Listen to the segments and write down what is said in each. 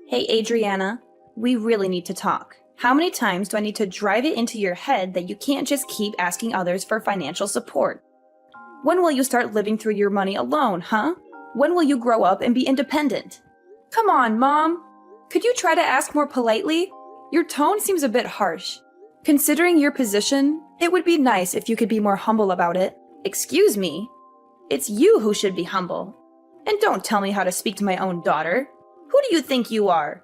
Hey, Adriana, we really need to talk. How many times do I need to drive it into your head that you can't just keep asking others for financial support? When will you start living through your money alone, huh? When will you grow up and be independent? Come on, Mom! Could you try to ask more politely? Your tone seems a bit harsh. Considering your position, it would be nice if you could be more humble about it. Excuse me? It's you who should be humble. And don't tell me how to speak to my own daughter. Who do you think you are?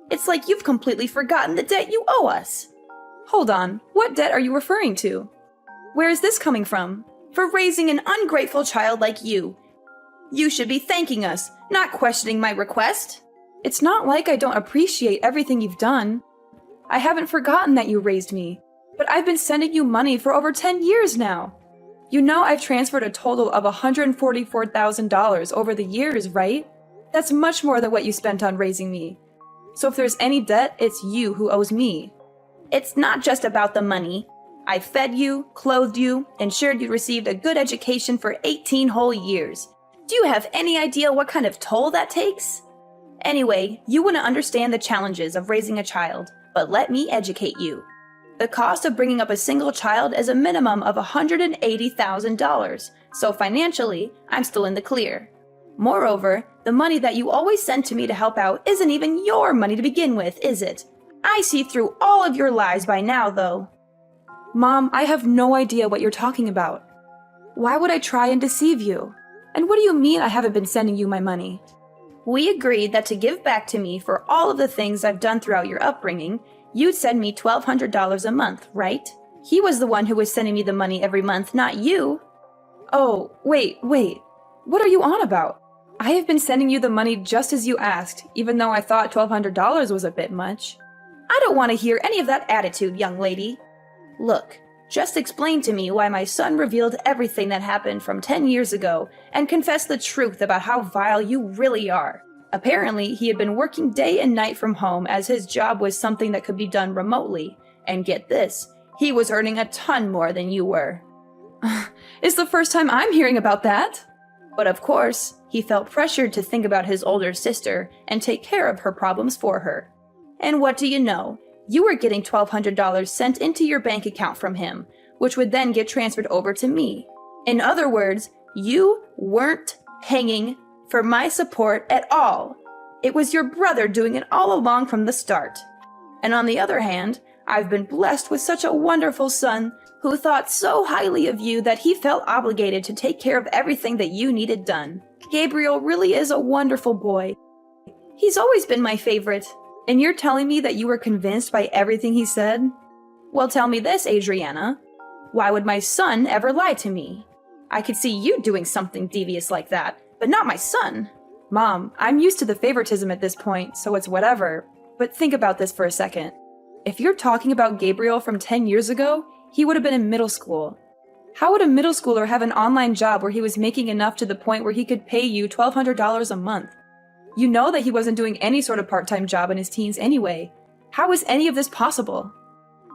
It's like you've completely forgotten the debt you owe us. Hold on, what debt are you referring to? Where is this coming from? For raising an ungrateful child like you. You should be thanking us, not questioning my request. It's not like I don't appreciate everything you've done. I haven't forgotten that you raised me, but I've been sending you money for over 10 years now. You know I've transferred a total of $144,000 over the years, right? That's much more than what you spent on raising me. So if there's any debt, it's you who owes me. It's not just about the money. I fed you, clothed you, ensured you received a good education for 18 whole years. Do you have any idea what kind of toll that takes? Anyway, you wouldn't understand the challenges of raising a child, but let me educate you. The cost of bringing up a single child is a minimum of $180,000, so financially, I'm still in the clear. Moreover, the money that you always send to me to help out isn't even your money to begin with, is it? I see through all of your lies by now, though. Mom, I have no idea what you're talking about. Why would I try and deceive you? And what do you mean I haven't been sending you my money? We agreed that to give back to me for all of the things I've done throughout your upbringing, you'd send me $1,200 a month, right? He was the one who was sending me the money every month, not you. Oh, wait. What are you on about? I have been sending you the money just as you asked, even though I thought $1,200 was a bit much. I don't want to hear any of that attitude, young lady. Look, just explain to me why my son revealed everything that happened from 10 years ago and confessed the truth about how vile you really are. Apparently, he had been working day and night from home as his job was something that could be done remotely. And get this, he was earning a ton more than you were. It's the first time I'm hearing about that. But of course, he felt pressured to think about his older sister and take care of her problems for her. And what do you know? You were getting $1,200 sent into your bank account from him, which would then get transferred over to me. In other words, you weren't paying for my support at all. It was your brother doing it all along from the start. And on the other hand, I've been blessed with such a wonderful son who thought so highly of you that he felt obligated to take care of everything that you needed done. Gabriel really is a wonderful boy. He's always been my favorite. And you're telling me that you were convinced by everything he said? Well, tell me this, Adriana. Why would my son ever lie to me? I could see you doing something devious like that, but not my son. Mom, I'm used to the favoritism at this point, so it's whatever. But think about this for a second. If you're talking about Gabriel from 10 years ago, he would have been in middle school. How would a middle schooler have an online job where he was making enough to the point where he could pay you $1,200 a month? You know that he wasn't doing any sort of part-time job in his teens anyway. How is any of this possible?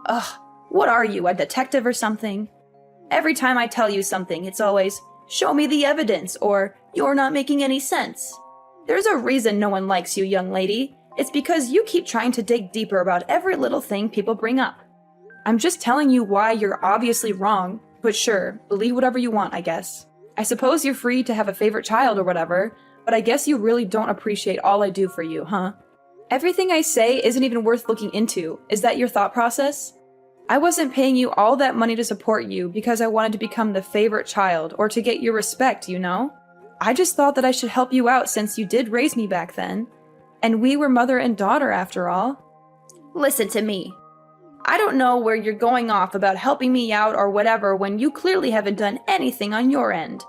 Ugh, what are you, a detective or something? Every time I tell you something, it's always, show me the evidence, or you're not making any sense. There's a reason no one likes you, young lady. It's because you keep trying to dig deeper about every little thing people bring up. I'm just telling you why you're obviously wrong, but sure, believe whatever you want, I guess. I suppose you're free to have a favorite child or whatever, but I guess you really don't appreciate all I do for you, huh? Everything I say isn't even worth looking into. Is that your thought process? I wasn't paying you all that money to support you because I wanted to become the favorite child or to get your respect, you know? I just thought that I should help you out since you did raise me back then. And we were mother and daughter after all. Listen to me. I don't know where you're going off about helping me out or whatever when you clearly haven't done anything on your end.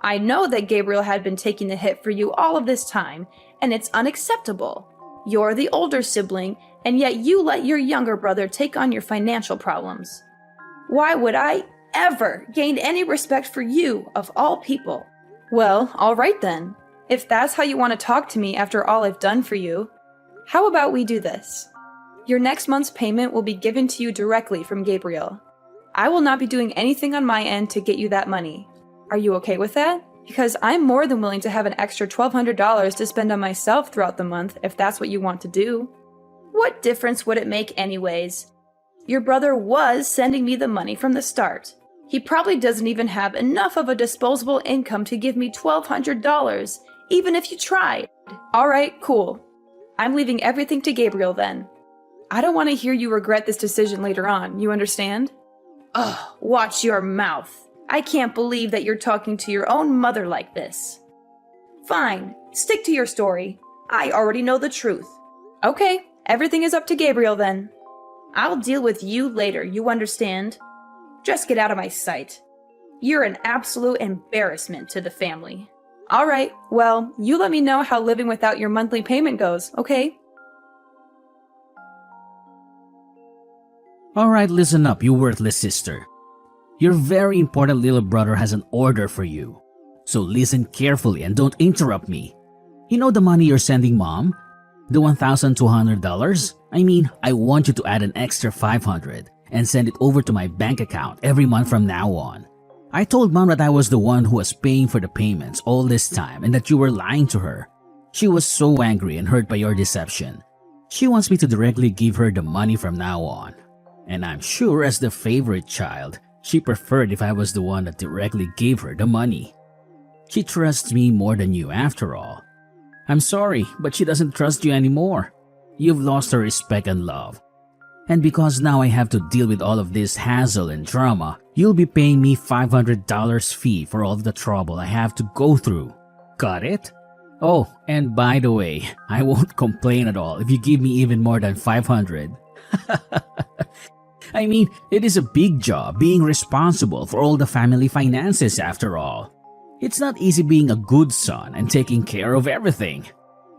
I know that Gabriel had been taking the hit for you all of this time, and it's unacceptable. You're the older sibling, and yet you let your younger brother take on your financial problems. Why would I ever gain any respect for you, of all people? Well, all right then. If that's how you want to talk to me after all I've done for you, how about we do this? Your next month's payment will be given to you directly from Gabriel. I will not be doing anything on my end to get you that money. Are you okay with that? Because I'm more than willing to have an extra $1,200 to spend on myself throughout the month if that's what you want to do. What difference would it make anyways? Your brother was sending me the money from the start. He probably doesn't even have enough of a disposable income to give me $1,200, even if you tried. Alright, cool. I'm leaving everything to Gabriel then. I don't want to hear you regret this decision later on, you understand? Ugh, watch your mouth. I can't believe that you're talking to your own mother like this. Fine, stick to your story. I already know the truth. Okay, everything is up to Gabriel then. I'll deal with you later, you understand? Just get out of my sight. You're an absolute embarrassment to the family. Alright, well, you let me know how living without your monthly payment goes, okay? Alright, listen up, you worthless sister. Your very important little brother has an order for you. So listen carefully and don't interrupt me. You know the money you're sending mom? The $1,200? I mean, I want you to add an extra $500 and send it over to my bank account every month from now on. I told mom that I was the one who was paying for the payments all this time and that you were lying to her. She was so angry and hurt by your deception. She wants me to directly give her the money from now on. And I'm sure as the favorite child, she preferred if I was the one that directly gave her the money. She trusts me more than you after all. I'm sorry, but she doesn't trust you anymore. You've lost her respect and love. And because now I have to deal with all of this hassle and drama, you'll be paying me $500 fee for all of the trouble I have to go through. Got it? Oh, and by the way, I won't complain at all if you give me even more than $500. I mean, it is a big job being responsible for all the family finances after all. It's not easy being a good son and taking care of everything.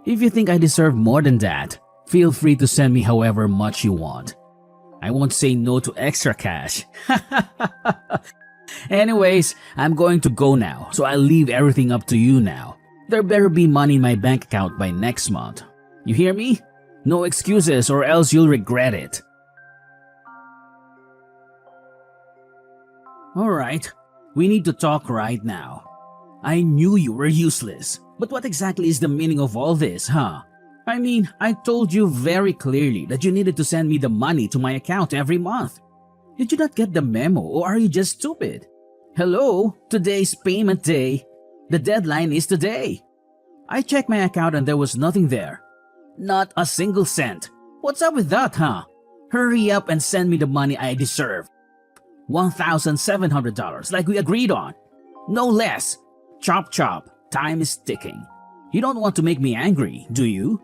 If you think I deserve more than that, feel free to send me however much you want. I won't say no to extra cash. Anyways, I'm going to go now, so I'll leave everything up to you now. There better be money in my bank account by next month. You hear me? No excuses or else you'll regret it. Alright, we need to talk right now. I knew you were useless, but what exactly is the meaning of all this, huh? I mean, I told you very clearly that you needed to send me the money to my account every month. Did you not get the memo or are you just stupid? Hello, today's payment day. The deadline is today. I checked my account and there was nothing there. Not a single cent. What's up with that, huh? Hurry up and send me the money I deserve. $1,700 like we agreed on. No less. Chop chop. Time is ticking. You don't want to make me angry, do you?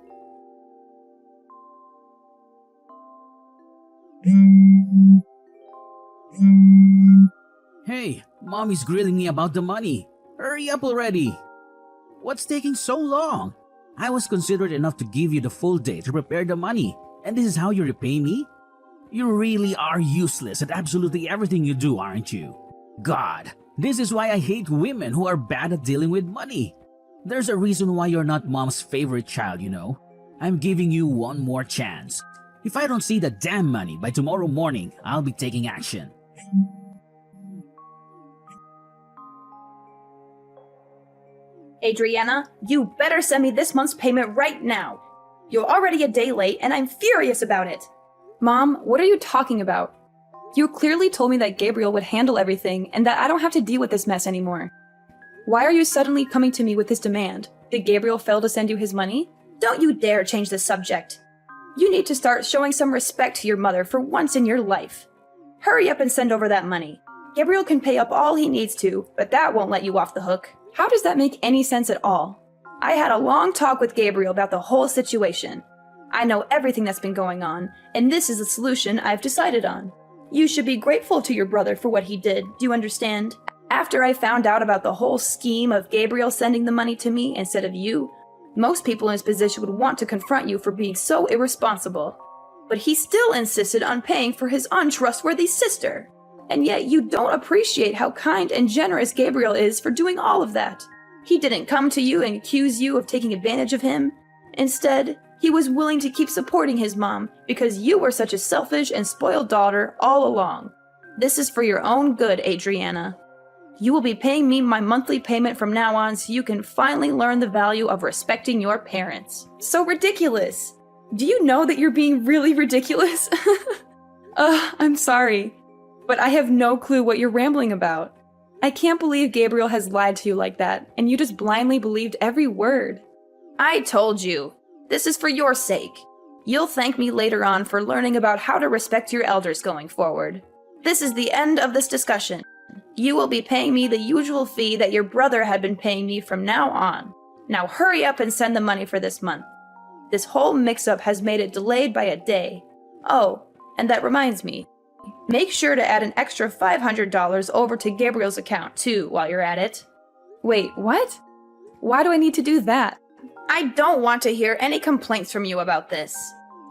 Hey, mommy's grilling me about the money. Hurry up already. What's taking so long? I was considerate enough to give you the full day to prepare the money, and this is how you repay me? You really are useless at absolutely everything you do, aren't you? God, this is why I hate women who are bad at dealing with money. There's a reason why you're not mom's favorite child, you know. I'm giving you one more chance. If I don't see the damn money by tomorrow morning, I'll be taking action. Adriana, you better send me this month's payment right now. You're already a day late and I'm furious about it. Mom, what are you talking about? You clearly told me that Gabriel would handle everything and that I don't have to deal with this mess anymore. Why are you suddenly coming to me with this demand? Did Gabriel fail to send you his money? Don't you dare change the subject. You need to start showing some respect to your mother for once in your life. Hurry up and send over that money. Gabriel can pay up all he needs to, but that won't let you off the hook. How does that make any sense at all? I had a long talk with Gabriel about the whole situation. I know everything that's been going on, and this is the solution I've decided on. You should be grateful to your brother for what he did, do you understand? After I found out about the whole scheme of Gabriel sending the money to me instead of you, most people in his position would want to confront you for being so irresponsible. But he still insisted on paying for his untrustworthy sister. And yet you don't appreciate how kind and generous Gabriel is for doing all of that. He didn't come to you and accuse you of taking advantage of him. Instead, he was willing to keep supporting his mom because you were such a selfish and spoiled daughter all along. This is for your own good, Adriana. You will be paying me my monthly payment from now on so you can finally learn the value of respecting your parents. So ridiculous. Do you know that you're being really ridiculous? I'm sorry, but I have no clue what you're rambling about. I can't believe Gabriel has lied to you like that, and you just blindly believed every word. I told you. This is for your sake. You'll thank me later on for learning about how to respect your elders going forward. This is the end of this discussion. You will be paying me the usual fee that your brother had been paying me from now on. Now hurry up and send the money for this month. This whole mix-up has made it delayed by a day. Oh, and that reminds me. Make sure to add an extra $500 over to Gabriel's account, too, while you're at it. Wait, what? Why do I need to do that? I don't want to hear any complaints from you about this.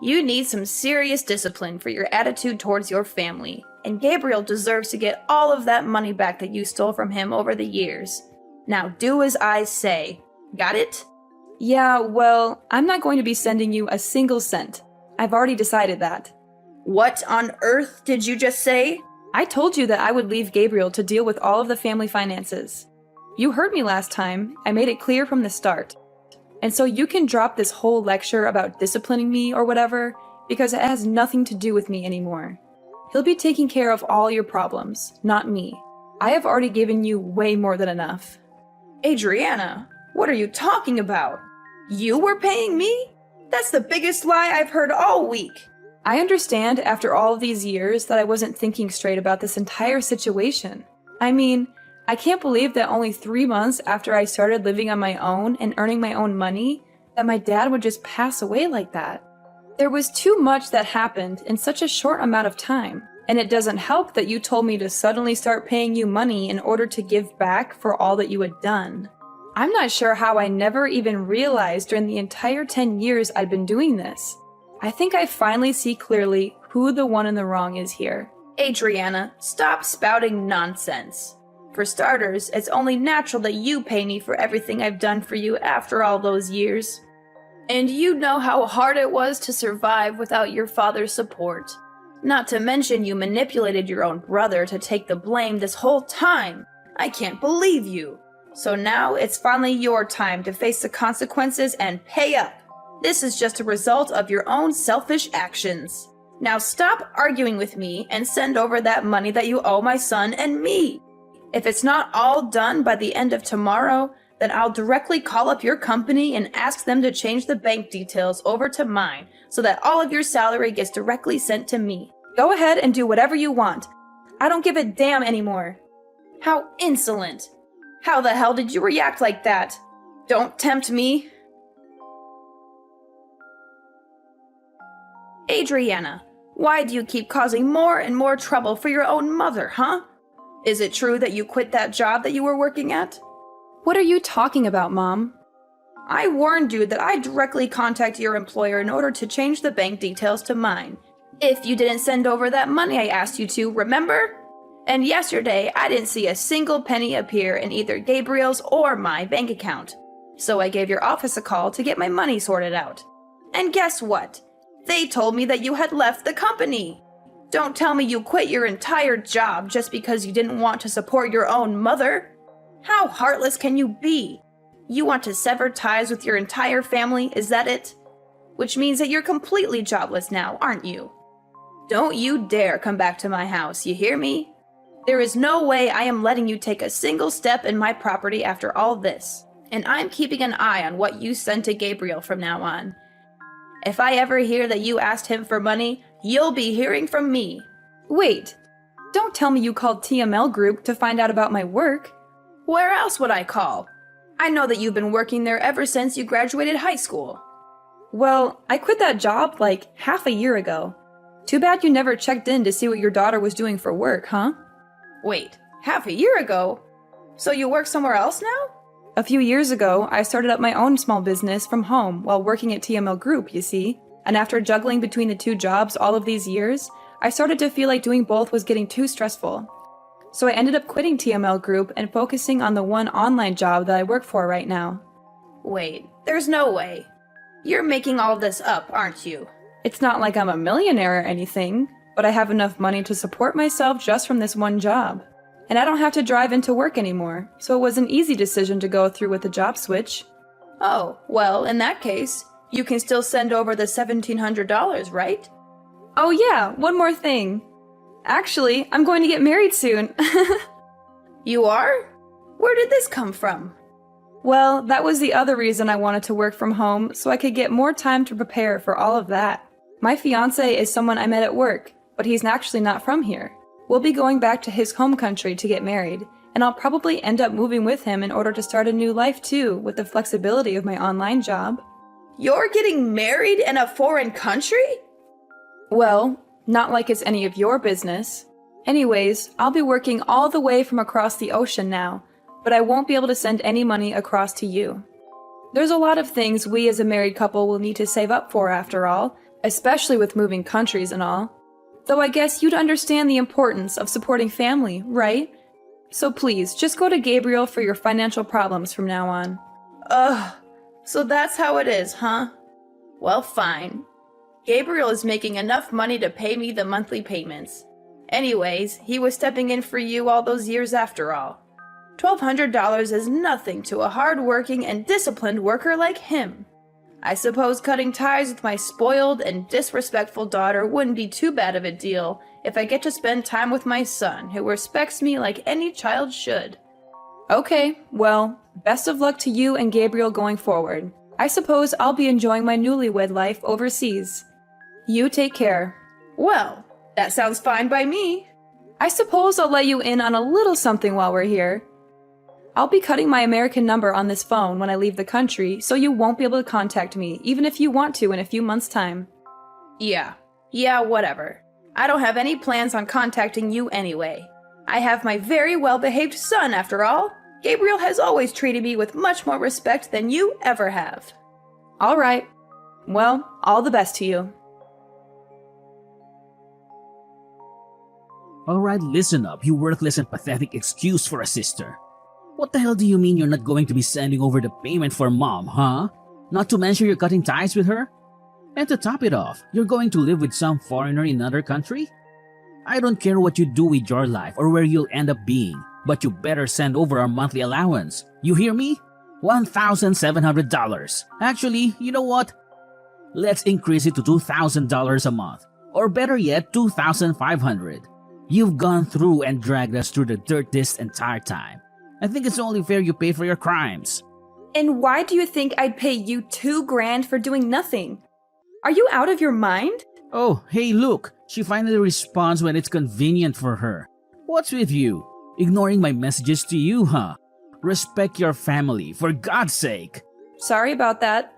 You need some serious discipline for your attitude towards your family, and Gabriel deserves to get all of that money back that you stole from him over the years. Now do as I say. Got it? Yeah, well, I'm not going to be sending you a single cent. I've already decided that. What on earth did you just say? I told you that I would leave Gabriel to deal with all of the family finances. You heard me last time. I made it clear from the start. And so you can drop this whole lecture about disciplining me or whatever, because it has nothing to do with me anymore. He'll be taking care of all your problems, not me. I have already given you way more than enough. Adriana, what are you talking about? You were paying me? That's the biggest lie I've heard all week. I understand after all of these years that I wasn't thinking straight about this entire situation. I mean, I can't believe that only 3 months after I started living on my own and earning my own money, that my dad would just pass away like that. There was too much that happened in such a short amount of time, and it doesn't help that you told me to suddenly start paying you money in order to give back for all that you had done. I'm not sure how I never even realized during the entire 10 years I'd been doing this. I think I finally see clearly who the one in the wrong is here. Adriana, stop spouting nonsense. For starters, it's only natural that you pay me for everything I've done for you after all those years. And you know how hard it was to survive without your father's support. Not to mention you manipulated your own brother to take the blame this whole time. I can't believe you. So now it's finally your time to face the consequences and pay up. This is just a result of your own selfish actions. Now stop arguing with me and send over that money that you owe my son and me. If it's not all done by the end of tomorrow, then I'll directly call up your company and ask them to change the bank details over to mine so that all of your salary gets directly sent to me. Go ahead and do whatever you want. I don't give a damn anymore. How insolent. How the hell did you react like that? Don't tempt me. Adriana, why do you keep causing more and more trouble for your own mother, huh? Is it true that you quit that job that you were working at? What are you talking about, Mom? I warned you that I'd directly contact your employer in order to change the bank details to mine. If you didn't send over that money I asked you to, remember? And yesterday, I didn't see a single penny appear in either Gabriel's or my bank account. So I gave your office a call to get my money sorted out. And guess what? They told me that you had left the company. Don't tell me you quit your entire job just because you didn't want to support your own mother. How heartless can you be? You want to sever ties with your entire family, is that it? Which means that you're completely jobless now, aren't you? Don't you dare come back to my house, you hear me? There is no way I am letting you take a single step in my property after all this. And I'm keeping an eye on what you send to Gabriel from now on. If I ever hear that you asked him for money, you'll be hearing from me. Wait, don't tell me you called TML Group to find out about my work. Where else would I call? I know that you've been working there ever since you graduated high school. Well, I quit that job like half a year ago. Too bad you never checked in to see what your daughter was doing for work, huh? Wait, half a year ago? So you work somewhere else now? A few years ago, I started up my own small business from home while working at TML Group, you see. And after juggling between the two jobs all of these years, I started to feel like doing both was getting too stressful. So I ended up quitting TML Group and focusing on the one online job that I work for right now. Wait, there's no way. You're making all this up, aren't you? It's not like I'm a millionaire or anything, but I have enough money to support myself just from this one job. And I don't have to drive into work anymore, so it was an easy decision to go through with the job switch. Oh, well, in that case, you can still send over the $1,700, right? Oh yeah, one more thing. Actually, I'm going to get married soon. You are? Where did this come from? Well, that was the other reason I wanted to work from home, so I could get more time to prepare for all of that. My fiancé is someone I met at work, but he's actually not from here. We'll be going back to his home country to get married, and I'll probably end up moving with him in order to start a new life too, with the flexibility of my online job. You're getting married in a foreign country? Well, not like it's any of your business. Anyways, I'll be working all the way from across the ocean now, but I won't be able to send any money across to you. There's a lot of things we as a married couple will need to save up for after all, especially with moving countries and all. Though I guess you'd understand the importance of supporting family, right? So please, just go to Gabriel for your financial problems from now on. Ugh, so that's how it is, huh? Well, fine. Gabriel is making enough money to pay me the monthly payments. Anyways, he was stepping in for you all those years after all. $1,200 is nothing to a hard-working and disciplined worker like him. I suppose cutting ties with my spoiled and disrespectful daughter wouldn't be too bad of a deal if I get to spend time with my son, who respects me like any child should. Okay, well, best of luck to you and Gabriel going forward. I suppose I'll be enjoying my newlywed life overseas. You take care. Well, that sounds fine by me. I suppose I'll let you in on a little something while we're here. I'll be cutting my American number on this phone when I leave the country, so you won't be able to contact me, even if you want to in a few months' time. Yeah, whatever. I don't have any plans on contacting you anyway. I have my very well-behaved son, after all. Gabriel has always treated me with much more respect than you ever have. All right. Well, all the best to you. Alright, listen up, you worthless and pathetic excuse for a sister. What the hell do you mean you're not going to be sending over the payment for mom, huh? Not to mention you're cutting ties with her? And to top it off, you're going to live with some foreigner in another country? I don't care what you do with your life or where you'll end up being, but you better send over our monthly allowance. You hear me? $1,700. Actually, you know what? Let's increase it to $2,000 a month. Or better yet, $2,500. You've gone through and dragged us through the dirt this entire time. I think it's only fair you pay for your crimes. And why do you think I'd pay you $2,000 for doing nothing? Are you out of your mind? Oh, hey look, she finally responds when it's convenient for her. What's with you? Ignoring my messages to you, huh? Respect your family, for God's sake. Sorry about that.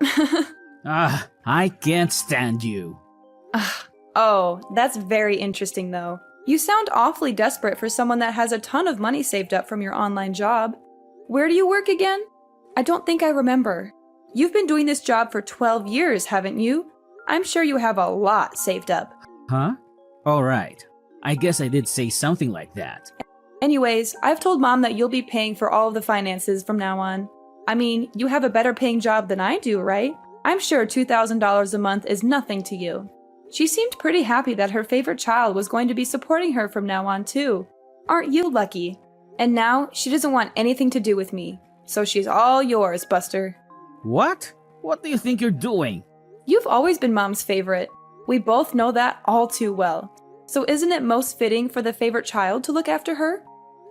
I can't stand you. Oh, that's very interesting though. You sound awfully desperate for someone that has a ton of money saved up from your online job. Where do you work again? I don't think I remember. You've been doing this job for 12 years, haven't you? I'm sure you have a lot saved up. Huh? Alright. I guess I did say something like that. Anyways, I've told Mom that you'll be paying for all of the finances from now on. I mean, you have a better paying job than I do, right? I'm sure $2,000 a month is nothing to you. She seemed pretty happy that her favorite child was going to be supporting her from now on too. Aren't you lucky? And now she doesn't want anything to do with me. So she's all yours, Buster. What? What do you think you're doing? You've always been Mom's favorite. We both know that all too well. So isn't it most fitting for the favorite child to look after her?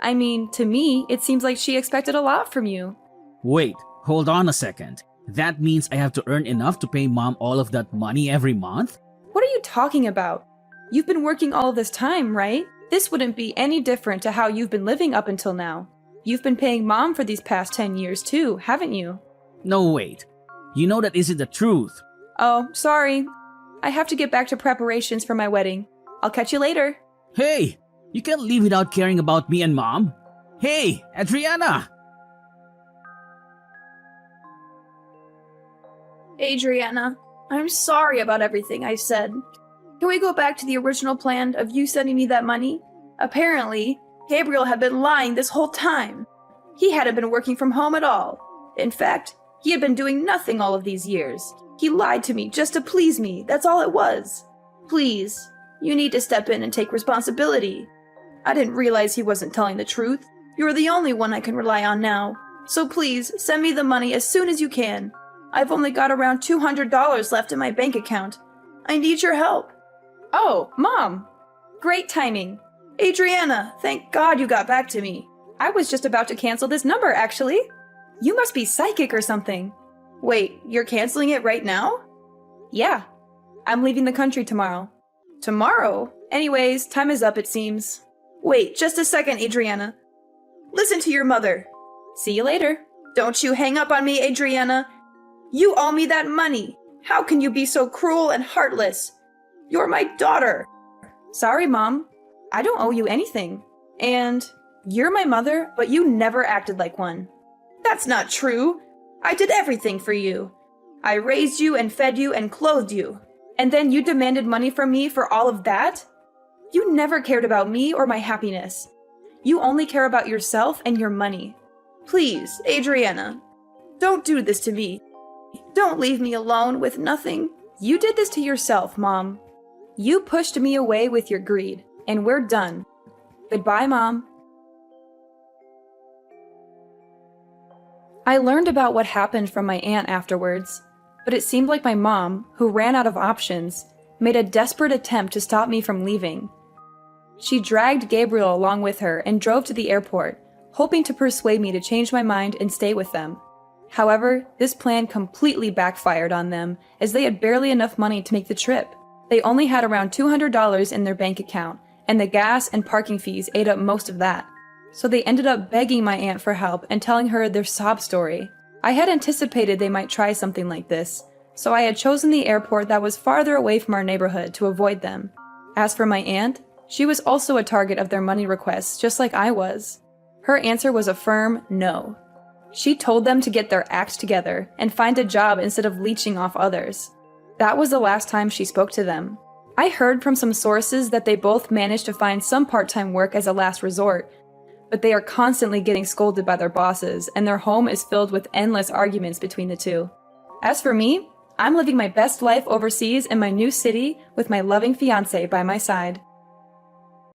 I mean, to me, it seems like she expected a lot from you. Wait, hold on a second. That means I have to earn enough to pay Mom all of that money every month? What are you talking about? You've been working all this time, right? This wouldn't be any different to how you've been living up until now. You've been paying Mom for these past 10 years too, haven't you? No, wait. You know that isn't the truth. Oh, sorry. I have to get back to preparations for my wedding. I'll catch you later. Hey! You can't leave without caring about me and Mom. Hey, Adriana! Adriana, I'm sorry about everything I said. Can we go back to the original plan of you sending me that money? Apparently, Gabriel had been lying this whole time. He hadn't been working from home at all. In fact, he had been doing nothing all of these years. He lied to me just to please me, that's all it was. Please, you need to step in and take responsibility. I didn't realize he wasn't telling the truth. You're the only one I can rely on now. So please, send me the money as soon as you can. I've only got around $200 left in my bank account. I need your help. Oh, Mom! Great timing. Adriana, thank God you got back to me. I was just about to cancel this number, actually. You must be psychic or something. Wait, you're canceling it right now? Yeah. I'm leaving the country tomorrow. Tomorrow? Anyways, time is up, it seems. Wait, just a second, Adriana. Listen to your mother. See you later. Don't you hang up on me, Adriana. You owe me that money. How can you be so cruel and heartless? You're my daughter. Sorry, Mom. I don't owe you anything. And you're my mother, but you never acted like one. That's not true. I did everything for you. I raised you and fed you and clothed you. And then you demanded money from me for all of that? You never cared about me or my happiness. You only care about yourself and your money. Please, Adriana, don't do this to me. Don't leave me alone with nothing. You did this to yourself, Mom. You pushed me away with your greed, and we're done. Goodbye, Mom. I learned about what happened from my aunt afterwards, but it seemed like my mom, who ran out of options, made a desperate attempt to stop me from leaving. She dragged Gabriel along with her and drove to the airport, hoping to persuade me to change my mind and stay with them. However, this plan completely backfired on them, as they had barely enough money to make the trip. They only had around $200 in their bank account, and the gas and parking fees ate up most of that. So they ended up begging my aunt for help and telling her their sob story. I had anticipated they might try something like this, so I had chosen the airport that was farther away from our neighborhood to avoid them. As for my aunt, she was also a target of their money requests, just like I was. Her answer was a firm no. She told them to get their act together and find a job instead of leeching off others. That was the last time she spoke to them. I heard from some sources that they both managed to find some part-time work as a last resort, but they are constantly getting scolded by their bosses, and their home is filled with endless arguments between the two. As for me, I'm living my best life overseas in my new city with my loving fiancé by my side.